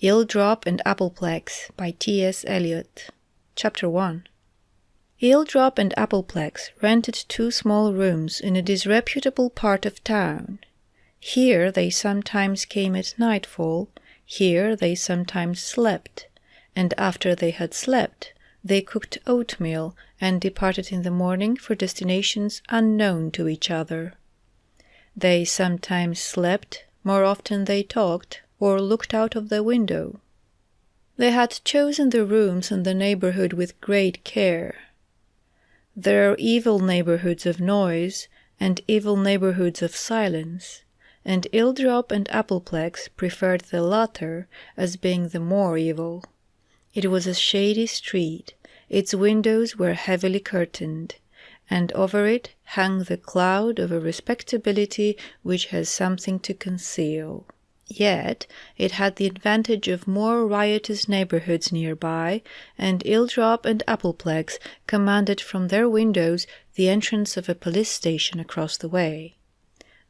Eeldrop and Appleplex by T.S. Eliot. Chapter 1. Eeldrop and Appleplex rented 2 small rooms in a disreputable part of town. Here they sometimes came at nightfall, here they sometimes slept, and after they had slept, they cooked oatmeal and departed in the morning for destinations unknown to each other. They sometimes slept, more often they talked, or looked out of the window. They had chosen the rooms in the neighborhood with great care. There are evil neighborhoods of noise, and evil neighborhoods of silence, and Eeldrop and Appleplex preferred the latter as being the more evil. It was a shady street, its windows were heavily curtained, and over it hung the cloud of a respectability which has something to conceal. Yet it had the advantage of more riotous neighborhoods nearby, and Eeldrop and Appleplex commanded from their windows the entrance of a police station across the way.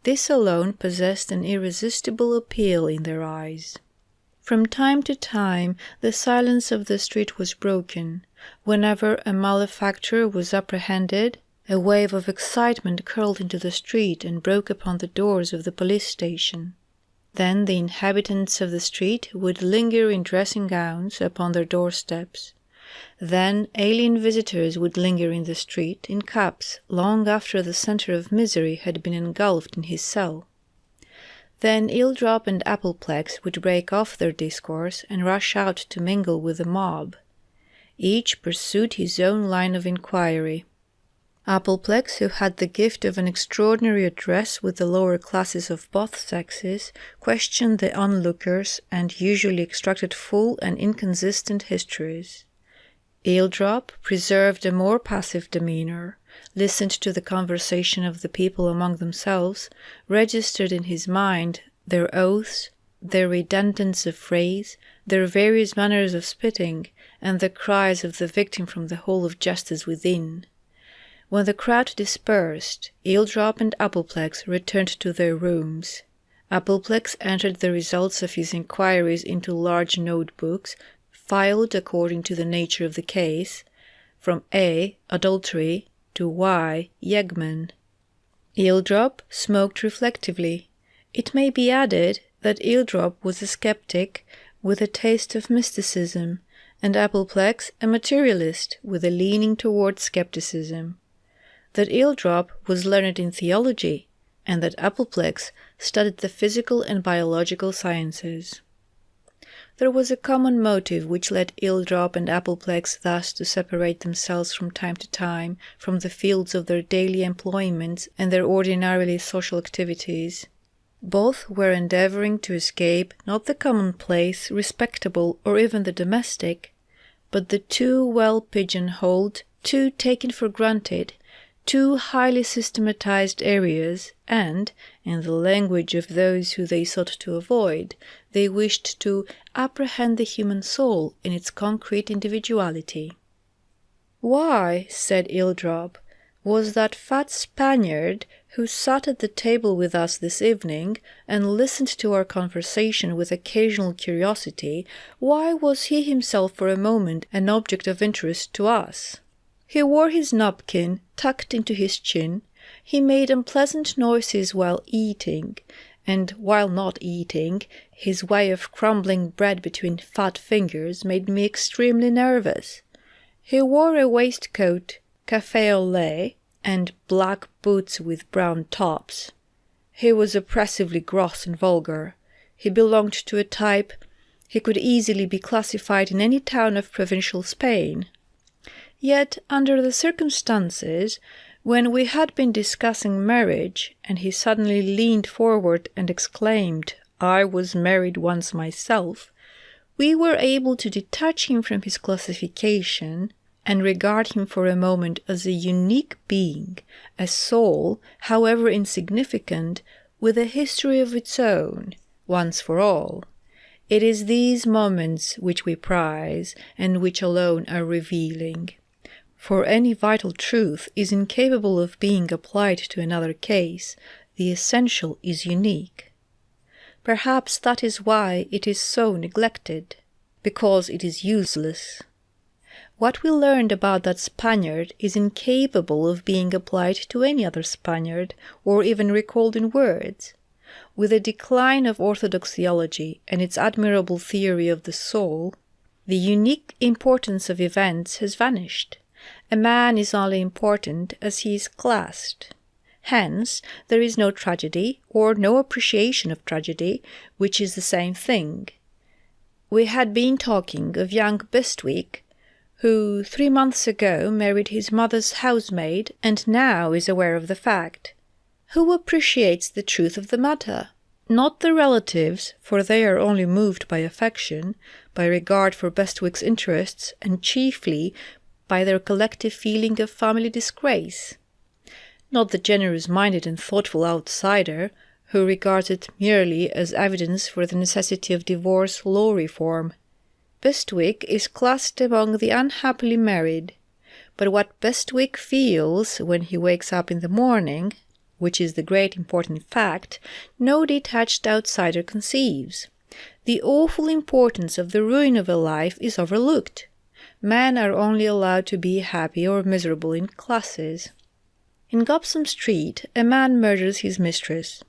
This alone possessed an irresistible appeal in their eyes. From time to time the silence of the street was broken. Whenever a malefactor was apprehended, a wave of excitement curled into the street and broke upon the doors of the police station. Then the inhabitants of the street would linger in dressing gowns upon their doorsteps. Then alien visitors would linger in the street in cabs long after the centre of misery had been engulfed in his cell. Then Eeldrop and Appleplex would break off their discourse and rush out to mingle with the mob. Each pursued his own line of inquiry. Appleplex, who had the gift of an extraordinary address with the lower classes of both sexes, questioned the onlookers and usually extracted full and inconsistent histories. Eeldrop preserved a more passive demeanour, listened to the conversation of the people among themselves, registered in his mind their oaths, their redundance of phrase, their various manners of spitting, and the cries of the victim from the hall of justice within. When the crowd dispersed, Eeldrop and Appleplex returned to their rooms. Appleplex entered the results of his inquiries into large notebooks, filed according to the nature of the case, from A. Adultery to Y. Yeggman. Eeldrop smoked reflectively. It may be added that Eeldrop was a skeptic with a taste of mysticism, and Appleplex a materialist with a leaning toward skepticism. That Eeldrop was learned in theology, and that Appleplex studied the physical and biological sciences. There was a common motive which led Eeldrop and Appleplex thus to separate themselves from time to time from the fields of their daily employments and their ordinarily social activities. Both were endeavouring to escape not the commonplace, respectable, or even the domestic, but the too well pigeon-holed, too taken for granted, too highly systematized areas, and, in the language of those who they sought to avoid, they wished to apprehend the human soul in its concrete individuality. "Why," said Eeldrop, "was that fat Spaniard who sat at the table with us this evening and listened to our conversation with occasional curiosity, why was he himself for a moment an object of interest to us? He wore his napkin tucked into his chin, he made unpleasant noises while eating, and while not eating, his way of crumbling bread between fat fingers made me extremely nervous. He wore a waistcoat, café au lait, and black boots with brown tops. He was oppressively gross and vulgar. He belonged to a type. He could easily be classified in any town of provincial Spain. Yet, under the circumstances, when we had been discussing marriage, and he suddenly leaned forward and exclaimed, 'I was married once myself,' we were able to detach him from his classification and regard him for a moment as a unique being, a soul, however insignificant, with a history of its own, once for all. It is these moments which we prize, and which alone are revealing. For any vital truth is incapable of being applied to another case, the essential is unique. Perhaps that is why it is so neglected, because it is useless. What we learned about that Spaniard is incapable of being applied to any other Spaniard, or even recalled in words. With the decline of Orthodox theology and its admirable theory of the soul, the unique importance of events has vanished. A man is only important as he is classed. Hence, there is no tragedy, or no appreciation of tragedy, which is the same thing. We had been talking of young Bestwick, who 3 months ago married his mother's housemaid and now is aware of the fact. Who appreciates the truth of the matter? Not the relatives, for they are only moved by affection, by regard for Bestwick's interests, and chiefly by their collective feeling of family disgrace. Not the generous-minded and thoughtful outsider, who regards it merely as evidence for the necessity of divorce law reform. Bestwick is classed among the unhappily married, but what Bestwick feels when he wakes up in the morning, which is the great important fact, no detached outsider conceives. The awful importance of the ruin of a life is overlooked. Men are only allowed to be happy or miserable in classes. In Gobson Street, a man murders his mistress.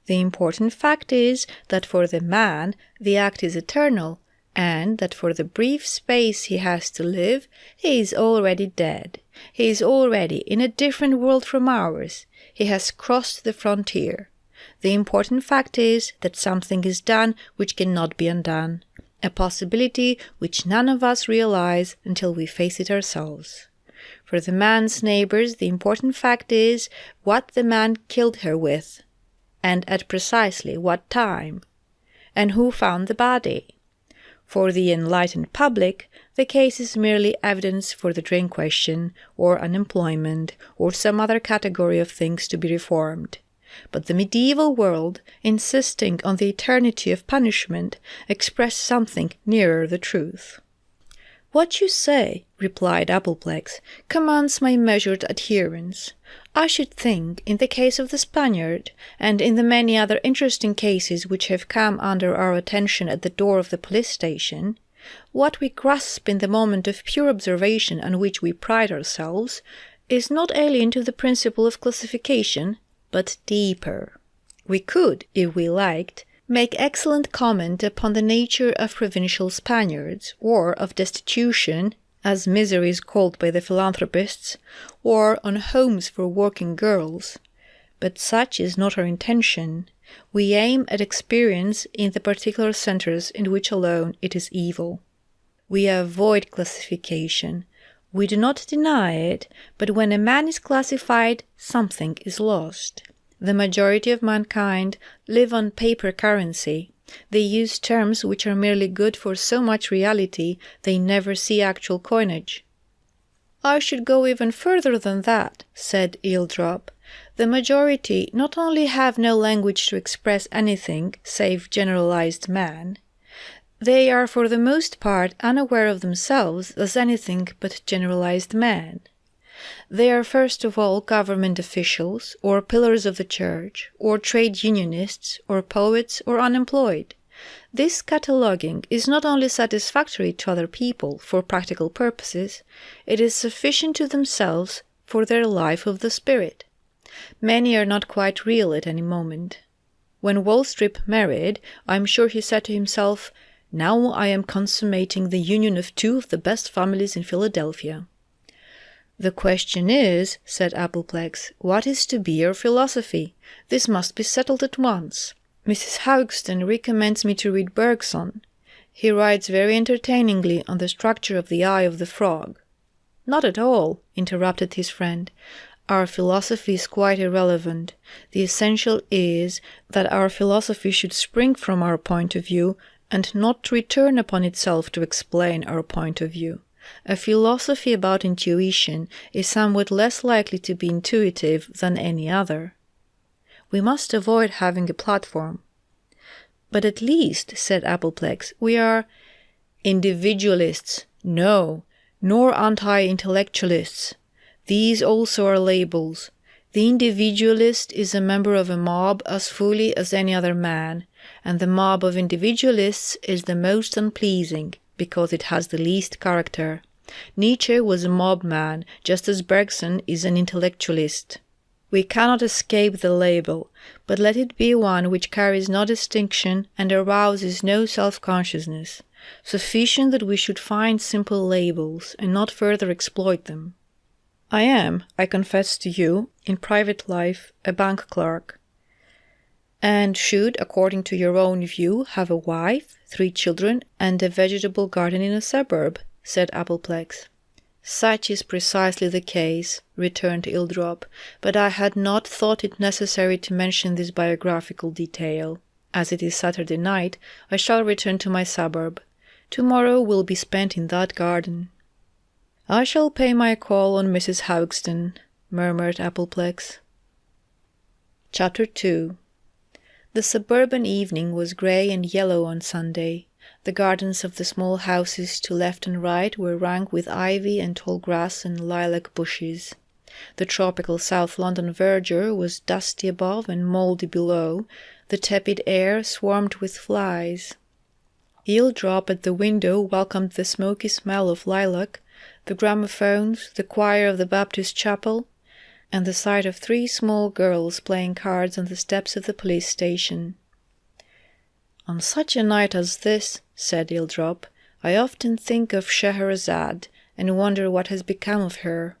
The important fact is that for the man the act is eternal, and that for the brief space he has to live, he is already dead. He is already in a different world from ours. He has crossed the frontier. The important fact is that something is done which cannot be undone, a possibility which none of us realize until we face it ourselves. For the man's neighbors, the important fact is what the man killed her with, and at precisely what time, and who found the body. For the enlightened public, the case is merely evidence for the drain question, or unemployment, or some other category of things to be reformed. But the medieval world, insisting on the eternity of punishment, expressed something nearer the truth. "What you say," replied Appleplex, "commands my measured adherence. I should think, in the case of the Spaniard, and in the many other interesting cases which have come under our attention at the door of the police station, what we grasp in the moment of pure observation on which we pride ourselves is not alien to the principle of classification, but deeper. We could, if we liked, make excellent comment upon the nature of provincial Spaniards, or of destitution, as misery is called by the philanthropists, or on homes for working girls. But such is not our intention. We aim at experience in the particular centres in which alone it is evil. We avoid classification. We do not deny it, but when a man is classified, something is lost. The majority of mankind live on paper currency. They use terms which are merely good for so much reality, they never see actual coinage. "I should go even further than that," said Eeldrop. "The majority not only have no language to express anything save generalized man, they are for the most part unaware of themselves as anything but generalized man. They are first of all government officials, or pillars of the church, or trade unionists, or poets, or unemployed. This cataloguing is not only satisfactory to other people for practical purposes, it is sufficient to themselves for their life of the spirit. Many are not quite real at any moment. When Wallstrip married, I am sure he said to himself, 'Now I am consummating the union of two of the best families in Philadelphia.'" "The question is," said Appleplex, "what is to be your philosophy? This must be settled at once. Mrs. Haugston recommends me to read Bergson. He writes very entertainingly on the structure of the eye of the frog." "Not at all," interrupted his friend. "Our philosophy is quite irrelevant. The essential is that our philosophy should spring from our point of view, and not return upon itself to explain our point of view. A philosophy about intuition is somewhat less likely to be intuitive than any other. We must avoid having a platform." "But at least," said Appleplex, "we are individualists. No, nor anti-intellectualists. These also are labels. The individualist is a member of a mob as fully as any other man, and the mob of individualists is the most unpleasing, because it has the least character. Nietzsche was a mob man, just as Bergson is an intellectualist. We cannot escape the label, but let it be one which carries no distinction and arouses no self-consciousness. Sufficient that we should find simple labels, and not further exploit them. I am, I confess to you, in private life, a bank clerk, and should, according to your own view, have a wife, 3 children, and a vegetable garden in a suburb, said Appleplex. Such is precisely the case, returned Eeldrop, but I had not thought it necessary to mention this biographical detail. As it is Saturday night, I shall return to my suburb. Tomorrow will be spent in that garden. I shall pay my call on Mrs. Haugston, murmured Appleplex. Chapter 2. The suburban evening was grey and yellow on Sunday. The gardens of the small houses to left and right were rank with ivy and tall grass and lilac bushes. The tropical South London verdure was dusty above and mouldy below. The tepid air swarmed with flies. Eeldrop at the window welcomed the smoky smell of lilac, the gramophones, the choir of the Baptist chapel, and the sight of 3 small girls playing cards on the steps of the police station. On such a night as this, said Eeldrop, I often think of Scheherazade, and wonder what has become of her.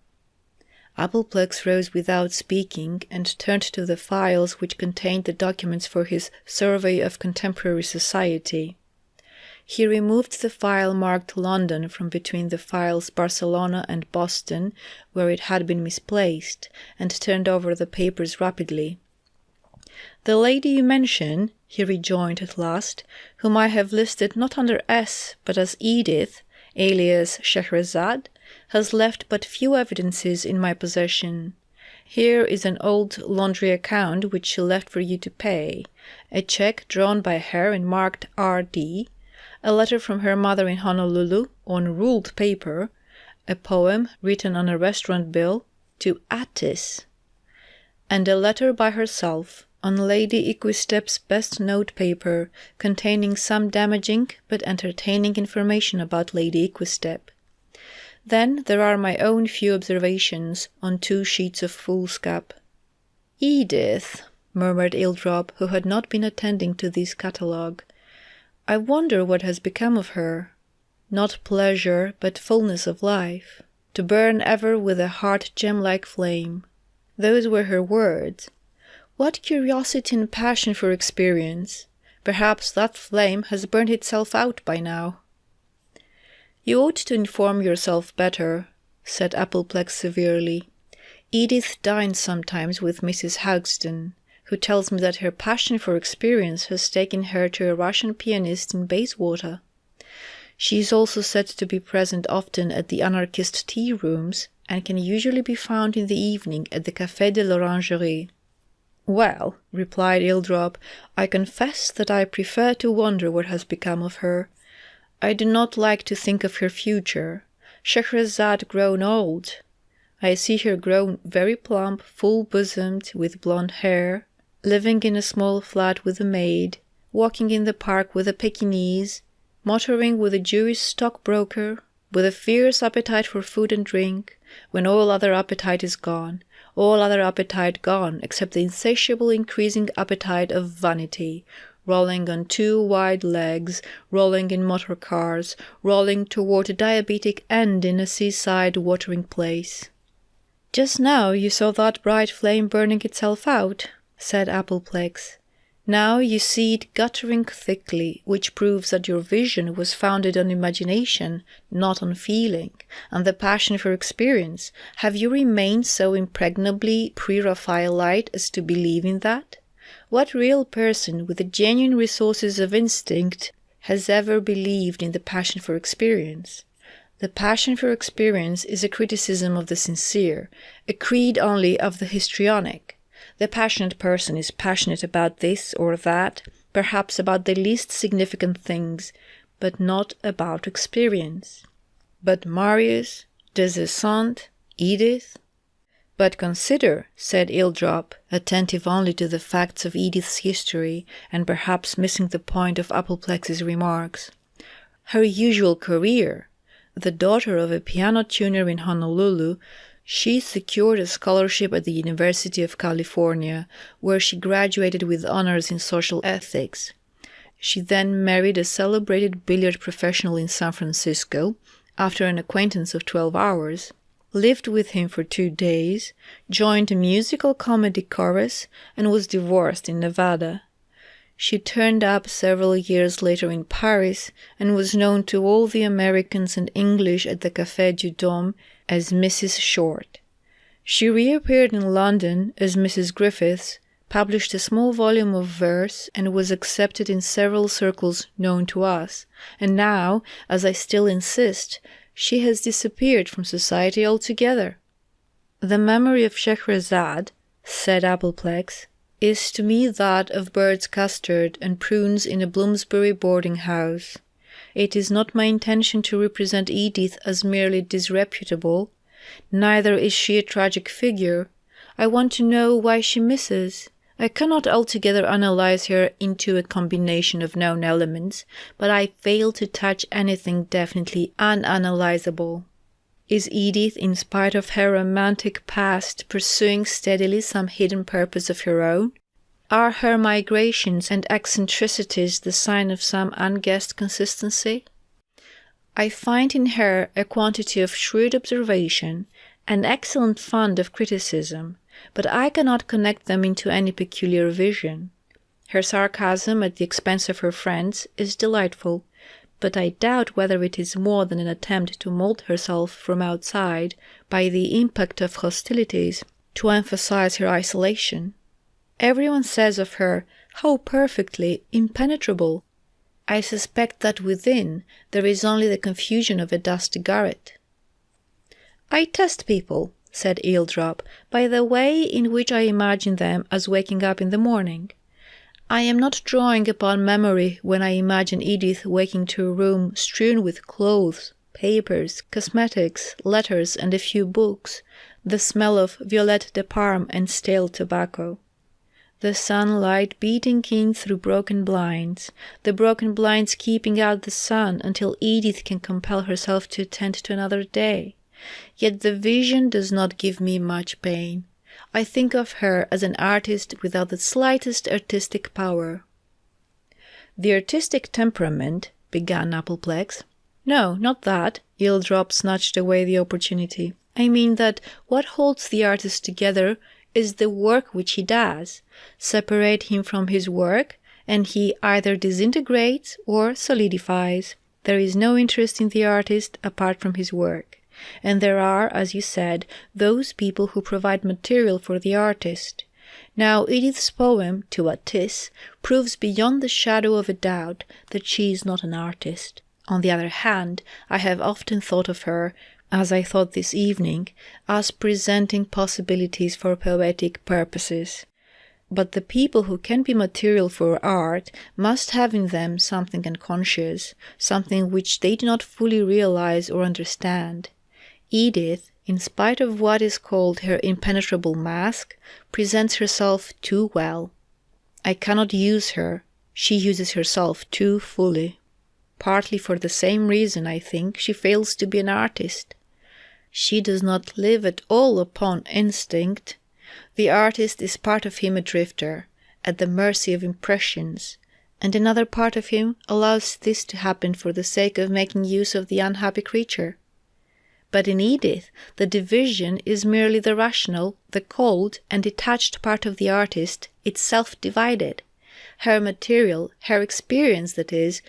Appleplex rose without speaking, and turned to the files which contained the documents for his Survey of Contemporary Society. He removed the file marked London from between the files Barcelona and Boston, where it had been misplaced, and turned over the papers rapidly. The lady you mention, he rejoined at last, whom I have listed not under S, but as Edith, alias Scheherazade, has left but few evidences in my possession. Here is an old laundry account which she left for you to pay, a cheque drawn by her and marked R.D., a letter from her mother in Honolulu on ruled paper, a poem written on a restaurant bill to Attis, and a letter by herself on Lady Equistep's best notepaper, containing some damaging but entertaining information about Lady Equistep. Then there are my own few observations on 2 sheets of foolscap. Edith, murmured Eeldrop, who had not been attending to this catalogue. I wonder what has become of her. Not pleasure, but fullness of life. To burn ever with a heart gem-like flame. Those were her words. What curiosity and passion for experience! Perhaps that flame has burned itself out by now. You ought to inform yourself better, said Appleplex severely. Edith dines sometimes with Mrs. Haugston, who tells me that her passion for experience has taken her to a Russian pianist in Bayswater. She is also said to be present often at the anarchist tea-rooms, and can usually be found in the evening at the Café de l'Orangerie. Well, replied Eeldrop, I confess that I prefer to wonder what has become of her. I do not like to think of her future. Scheherazade grown old. I see her grown very plump, full-bosomed, with blonde hair, living in a small flat with a maid, walking in the park with a Pekingese, motoring with a Jewish stockbroker, with a fierce appetite for food and drink, when all other appetite is gone, all other appetite gone except the insatiable increasing appetite of vanity, rolling on 2 wide legs, rolling in motor cars, rolling toward a diabetic end in a seaside watering place. Just now you saw that bright flame burning itself out, said Appleplex. Now you see it guttering thickly, which proves that your vision was founded on imagination, not on feeling, and the passion for experience. Have you remained so impregnably pre-Raphaelite as to believe in that? What real person with the genuine resources of instinct has ever believed in the passion for experience? The passion for experience is a criticism of the sincere, a creed only of the histrionic. The passionate person is passionate about this or that, perhaps about the least significant things, but not about experience. But Marius, Des Esseintes, Edith? "But consider," said Eeldrop, attentive only to the facts of Edith's history and perhaps missing the point of Appleplex's remarks, "her usual career. The daughter of a piano tuner in Honolulu, she secured a scholarship at the University of California, where she graduated with honors in social ethics. She then married a celebrated billiard professional in San Francisco after an acquaintance of 12 hours, lived with him for 2 days, joined a musical comedy chorus, and was divorced in Nevada. She turned up several years later in Paris and was known to all the Americans and English at the Café du Dôme as Mrs. Short. She reappeared in London as Mrs. Griffiths, published a small volume of verse, and was accepted in several circles known to us, and now, as I still insist, she has disappeared from society altogether." "The memory of Scheherazade," said Appleplex, "is to me that of bird's custard and prunes in a Bloomsbury boarding-house. It is not my intention to represent Edith as merely disreputable. Neither is she a tragic figure. I want to know why she misses. I cannot altogether analyze her into a combination of known elements, but I fail to touch anything definitely unanalyzable. Is Edith, in spite of her romantic past, pursuing steadily some hidden purpose of her own? Are her migrations and eccentricities the sign of some unguessed consistency? I find in her a quantity of shrewd observation, an excellent fund of criticism, but I cannot connect them into any peculiar vision. Her sarcasm at the expense of her friends is delightful, but I doubt whether it is more than an attempt to mold herself from outside by the impact of hostilities to emphasize her isolation. Everyone says of her, how perfectly impenetrable. I suspect that within there is only the confusion of a dusty garret. "I test people," said Eeldrop, "by the way in which I imagine them as waking up in the morning. I am not drawing upon memory when I imagine Edith waking to a room strewn with clothes, papers, cosmetics, letters, and a few books, the smell of Violette de Parme and stale tobacco. The sunlight beating in through broken blinds, the broken blinds keeping out the sun until Edith can compel herself to attend to another day. Yet the vision does not give me much pain. I think of her as an artist without the slightest artistic power." "The artistic temperament," began Appleplex. "No, not that," Eeldrop snatched away the opportunity. "I mean that what holds the artist together is the work which he does. Separate him from his work, and he either disintegrates or solidifies. There is no interest in the artist apart from his work. And there are, as you said, those people who provide material for the artist. Now Edith's poem, To a Tis, proves beyond the shadow of a doubt that she is not an artist. On the other hand, I have often thought of her, as I thought this evening, as presenting possibilities for poetic purposes. But the people who can be material for art must have in them something unconscious, something which they do not fully realize or understand. Edith, in spite of what is called her impenetrable mask, presents herself too well. I cannot use her. She uses herself too fully. Partly for the same reason, I think, she fails to be an artist. She does not live at all upon instinct. The artist is part of him a drifter, at the mercy of impressions, and another part of him allows this to happen for the sake of making use of the unhappy creature. But in Edith, the division is merely the rational, the cold and detached part of the artist, itself divided. Her material, her experience, that is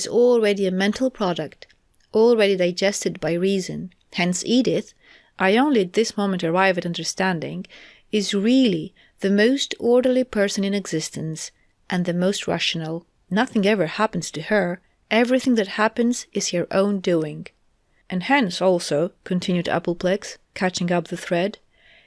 already a mental product, already digested by reason. Hence Edith, I only at this moment arrive at understanding, is really the most orderly person in existence, and the most rational. Nothing ever happens to her. Everything that happens is her own doing. And hence also, continued Appleplex, catching up the thread,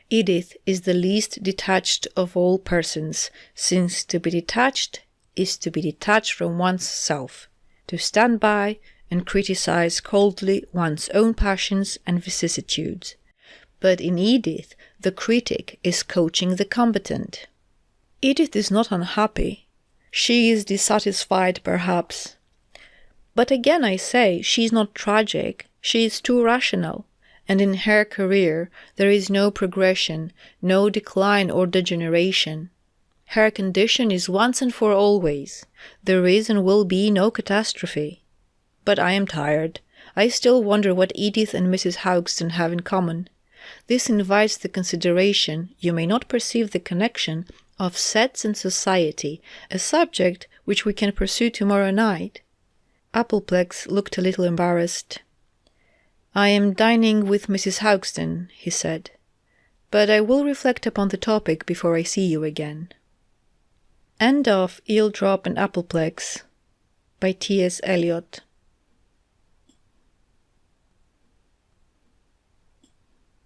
Edith is the least detached of all persons, since to be detached is to be detached from one's self, to stand by and criticize coldly one's own passions and vicissitudes. But in Edith, the critic is coaching the combatant. Edith is not unhappy. She is dissatisfied, perhaps. But again I say, she is not tragic. She is too rational. And in her career, there is no progression, no decline or degeneration. Her condition is once and for always. There is and will be no catastrophe. But I am tired. I still wonder what Edith and Mrs. Haugston have in common. This invites the consideration, you may not perceive the connection, of sets and society, a subject which we can pursue tomorrow night. Appleplex looked a little embarrassed. "I am dining with Mrs. Haugston," he said, "but I will reflect upon the topic before I see you again." End of Eeldrop and Appleplex by T.S. Eliot.